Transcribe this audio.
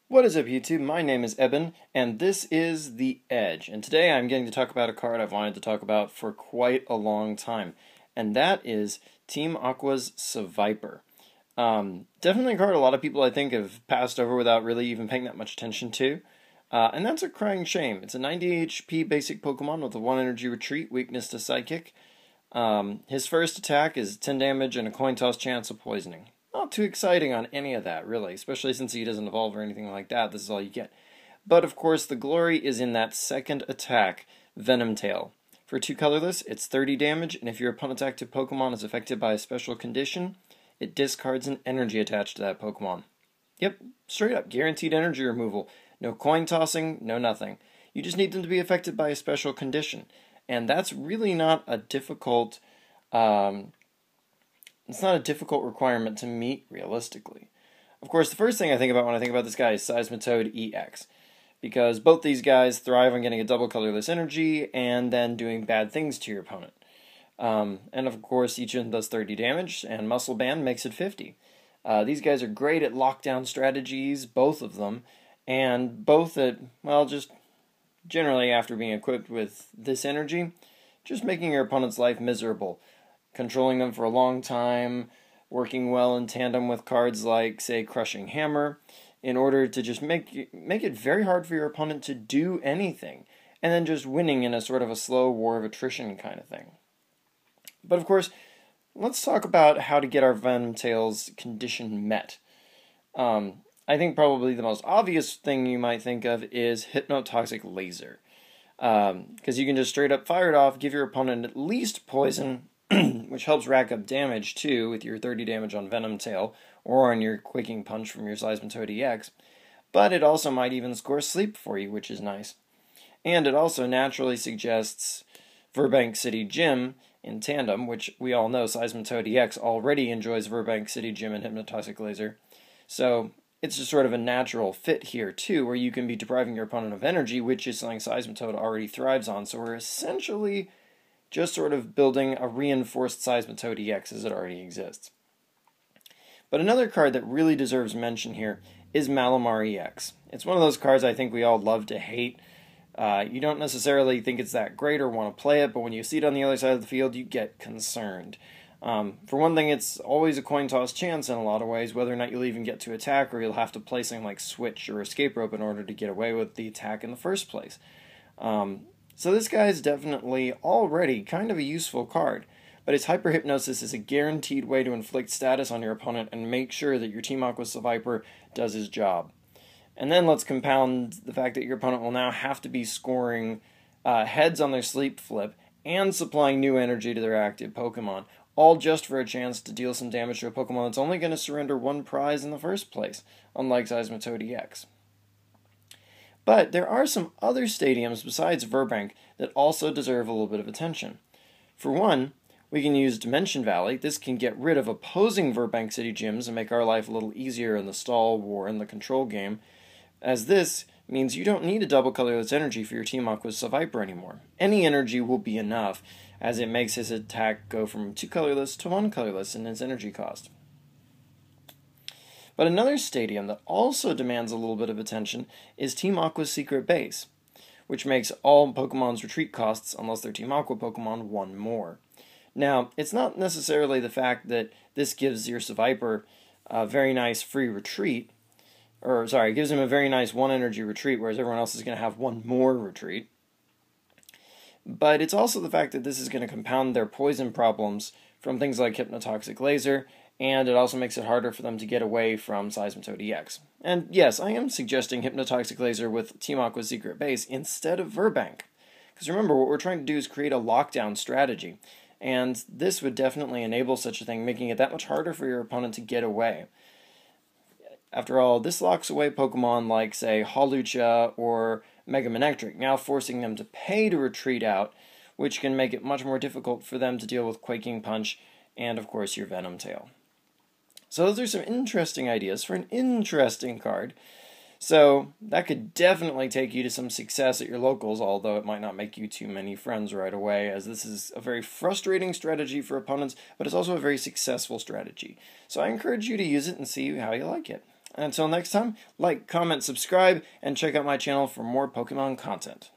What is up, YouTube? My name is Eben, and this is The Edge. And today I'm getting to talk about a card I've wanted to talk about for quite a long time, and that is Team Aqua's Seviper. Definitely a card a lot of people, I think, have passed over without really even paying that much attention to. And that's a crying shame. It's a 90 HP basic Pokemon with a 1 energy retreat, weakness to Psychic. His first attack is 10 damage and a coin toss chance of poisoning. Not too exciting on any of that, really, especially since he doesn't evolve or anything like that. This is all you get. But, of course, the glory is in that second attack, Venom Tail. For 2 colorless, it's 30 damage, and if your opponent's active Pokemon is affected by a special condition, it discards an energy attached to that Pokemon. Yep, straight up, guaranteed energy removal. No coin tossing, no nothing. You just need them to be affected by a special condition. And that's really not a difficult... It's not a difficult requirement to meet, realistically. Of course, the first thing I think about when I think about this guy is Seismitoad EX, because both these guys thrive on getting a double colorless energy and then doing bad things to your opponent. And of course, each of them does 30 damage, and Muscle Band makes it 50. These guys are great at lockdown strategies, both of them, and both at, well, just generally after being equipped with this energy, just making your opponent's life miserable. Controlling them for a long time, working well in tandem with cards like, say, Crushing Hammer, in order to just make it very hard for your opponent to do anything, and then just winning in a sort of a slow war of attrition kind of thing. But of course, let's talk about how to get our Venom Tail's condition met. I think probably the most obvious thing you might think of is Hypnotoxic Laser. Because you can just straight up fire it off, give your opponent at least poison, which helps rack up damage too with your 30 damage on Venom Tail or on your Quaking Punch from your Seismitoad EX, but it also might even score sleep for you, which is nice. And it also naturally suggests Verbank City Gym in tandem, which we all know Seismitoad EX already enjoys Verbank City Gym and Hypnotoxic Laser, so it's just sort of a natural fit here too, where you can be depriving your opponent of energy, which is something Seismitoad already thrives on, so we're essentially just sort of building a reinforced Seismitoad EX as it already exists. But another card that really deserves mention here is Malamar EX. It's one of those cards I think we all love to hate. You don't necessarily think it's that great or want to play it, but when you see it on the other side of the field, you get concerned. For one thing, it's always a coin toss chance in a lot of ways, whether or not you'll even get to attack, or you'll have to play something like Switch or Escape Rope in order to get away with the attack in the first place. So this guy is definitely already kind of a useful card, but his Hyper Hypnosis is a guaranteed way to inflict status on your opponent and make sure that your Team Aqua Seviper does his job. And then let's compound the fact that your opponent will now have to be scoring heads on their sleep flip and supplying new energy to their active Pokemon, all just for a chance to deal some damage to a Pokemon that's only going to surrender one prize in the first place, unlike Seismitoad EX. But there are some other stadiums besides Verbank that also deserve a little bit of attention. For one, we can use Dimension Valley. This can get rid of opposing Verbank City gyms and make our life a little easier in the stall war and the control game, as this means you don't need a double colorless energy for your Team Aqua's Seviper anymore. Any energy will be enough, as it makes his attack go from 2 colorless to 1 colorless in its energy cost. But another stadium that also demands a little bit of attention is Team Aqua's Secret Base, which makes all Pokemon's retreat costs, unless they're Team Aqua Pokemon, 1 more. Now, it's not necessarily the fact that this gives your Seviper a very nice free retreat, it gives him a very nice 1 energy retreat, whereas everyone else is going to have 1 more retreat. But it's also the fact that this is going to compound their poison problems from things like Hypnotoxic Laser, and it also makes it harder for them to get away from Seismitoad EX. And yes, I am suggesting Hypnotoxic Laser with Team Aqua's Secret Base instead of Verbank. Because remember, what we're trying to do is create a lockdown strategy, and this would definitely enable such a thing, making it that much harder for your opponent to get away. After all, this locks away Pokemon like, say, Hawlucha or Mega Manectric, now forcing them to pay to retreat out, which can make it much more difficult for them to deal with Quaking Punch and, of course, your Venom Tail. So those are some interesting ideas for an interesting card. So that could definitely take you to some success at your locals, although it might not make you too many friends right away, as this is a very frustrating strategy for opponents, but it's also a very successful strategy. So I encourage you to use it and see how you like it. And until next time, like, comment, subscribe, and check out my channel for more Pokemon content.